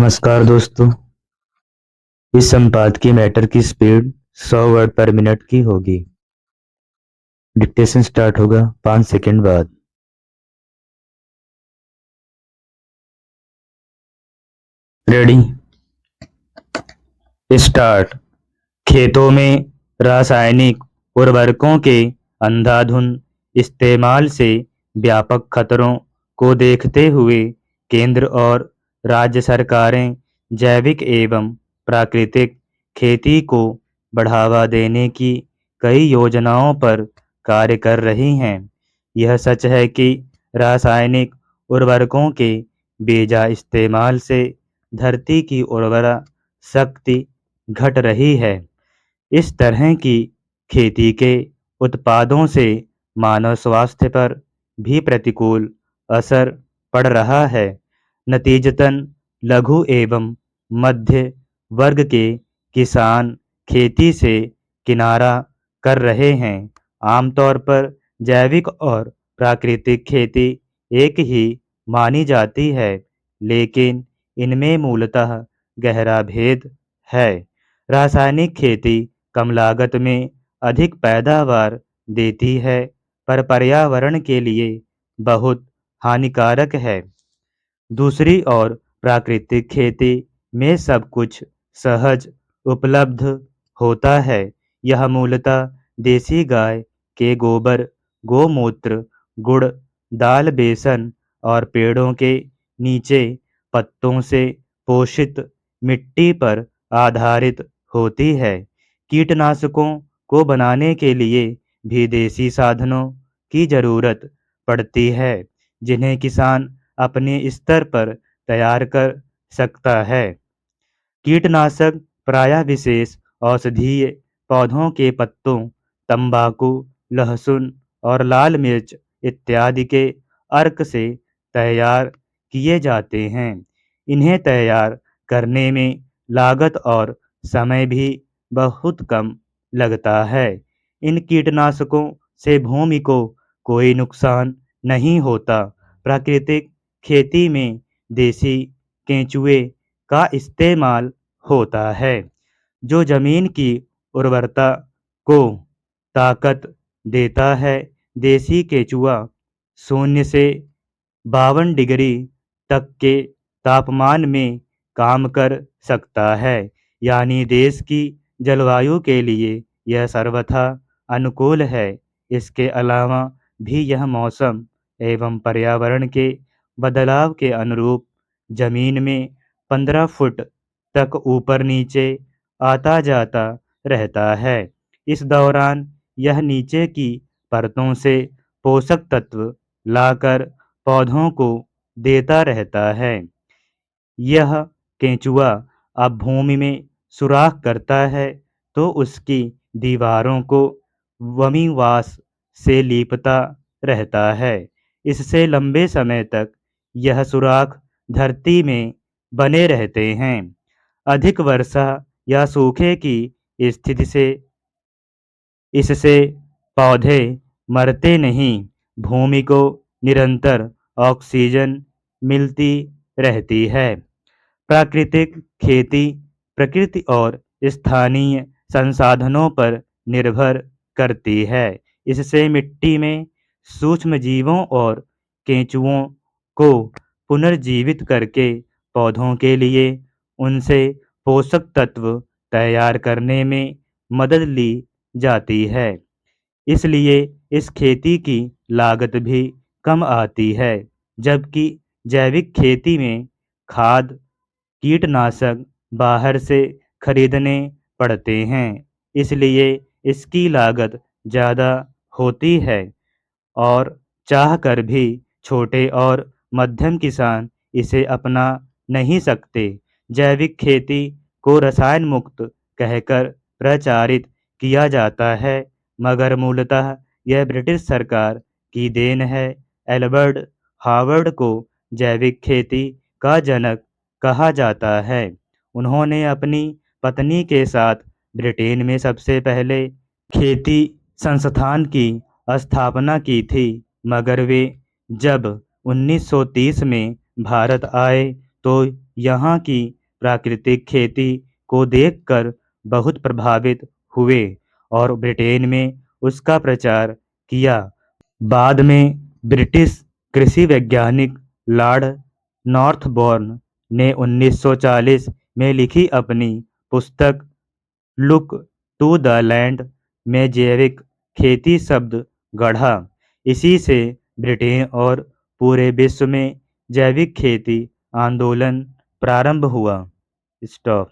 नमस्कार दोस्तों। इस संपादकीय मैटर की स्पीड 100 वर्ड पर मिनट की होगी। डिक्टेशन स्टार्ट होगा 5 सेकंड बाद। Ready, start. खेतों में रासायनिक उर्वरकों के अंधाधुंध इस्तेमाल से व्यापक खतरों को देखते हुए केंद्र और राज्य सरकारें जैविक एवं प्राकृतिक खेती को बढ़ावा देने की कई योजनाओं पर कार्य कर रही हैं। यह सच है कि रासायनिक उर्वरकों के बेजा इस्तेमाल से धरती की उर्वरा शक्ति घट रही है। इस तरह की खेती के उत्पादों से मानव स्वास्थ्य पर भी प्रतिकूल असर पड़ रहा है। नतीजतन लघु एवं मध्य वर्ग के किसान खेती से किनारा कर रहे हैं। आमतौर पर जैविक और प्राकृतिक खेती एक ही मानी जाती है, लेकिन इनमें मूलतः गहरा भेद है। रासायनिक खेती कम लागत में अधिक पैदावार देती है, पर पर्यावरण के लिए बहुत हानिकारक है। दूसरी ओर प्राकृतिक खेती में सब कुछ सहज उपलब्ध होता है। यह मूलतः देसी गाय के गोबर, गोमूत्र, गुड़, दाल, बेसन और पेड़ों के नीचे पत्तों से पोषित मिट्टी पर आधारित होती है। कीटनाशकों को बनाने के लिए भी देसी साधनों की जरूरत पड़ती है, जिन्हें किसान अपने स्तर पर तैयार कर सकता है। कीटनाशक प्रायः विशेष औषधीय पौधों के पत्तों, तंबाकू, लहसुन और लाल मिर्च इत्यादि के अर्क से तैयार किए जाते हैं। इन्हें तैयार करने में लागत और समय भी बहुत कम लगता है। इन कीटनाशकों से भूमि को कोई नुकसान नहीं होता। प्राकृतिक खेती में देसी केंचुए का इस्तेमाल होता है, जो जमीन की उर्वरता को ताकत देता है। देसी केंचुआ 0 से 52 डिग्री तक के तापमान में काम कर सकता है, यानी देश की जलवायु के लिए यह सर्वथा अनुकूल है। इसके अलावा भी यह मौसम एवं पर्यावरण के बदलाव के अनुरूप जमीन में 15 फुट तक ऊपर नीचे आता जाता रहता है। इस दौरान यह नीचे की परतों से पोषक तत्व लाकर पौधों को देता रहता है। यह केंचुआ अब भूमि में सुराख करता है तो उसकी दीवारों को वमिवास से लीपता रहता है। इससे लंबे समय तक यह सुराख धरती में बने रहते हैं। अधिक वर्षा या सूखे की स्थिति से इससे पौधे मरते नहीं, भूमि को निरंतर ऑक्सीजन मिलती रहती है। प्राकृतिक खेती प्रकृति और स्थानीय संसाधनों पर निर्भर करती है। इससे मिट्टी में सूक्ष्म जीवों और केंचुओं को पुनर्जीवित करके पौधों के लिए उनसे पोषक तत्व तैयार करने में मदद ली जाती है। इसलिए इस खेती की लागत भी कम आती है, जबकि जैविक खेती में खाद, कीटनाशक बाहर से खरीदने पड़ते हैं। इसलिए इसकी लागत ज़्यादा होती है और चाहकर भी छोटे और मध्यम किसान इसे अपना नहीं सकते। जैविक खेती को रसायन मुक्त कहकर प्रचारित किया जाता है, मगर मूलतः यह ब्रिटिश सरकार की देन है। एल्बर्ट हार्वर्ड को जैविक खेती का जनक कहा जाता है। उन्होंने अपनी पत्नी के साथ ब्रिटेन में सबसे पहले खेती संस्थान की स्थापना की थी, मगर वे जब 1930 में भारत आए तो यहाँ की प्राकृतिक खेती को देखकर बहुत प्रभावित हुए और ब्रिटेन में उसका प्रचार किया। बाद में ब्रिटिश कृषि वैज्ञानिक लॉर्ड नॉर्थबॉर्न ने 1940 में लिखी अपनी पुस्तक लुक टू द लैंड में जैविक खेती शब्द गढ़ा। इसी से ब्रिटेन और पूरे विश्व में जैविक खेती आंदोलन प्रारंभ हुआ। स्टॉप।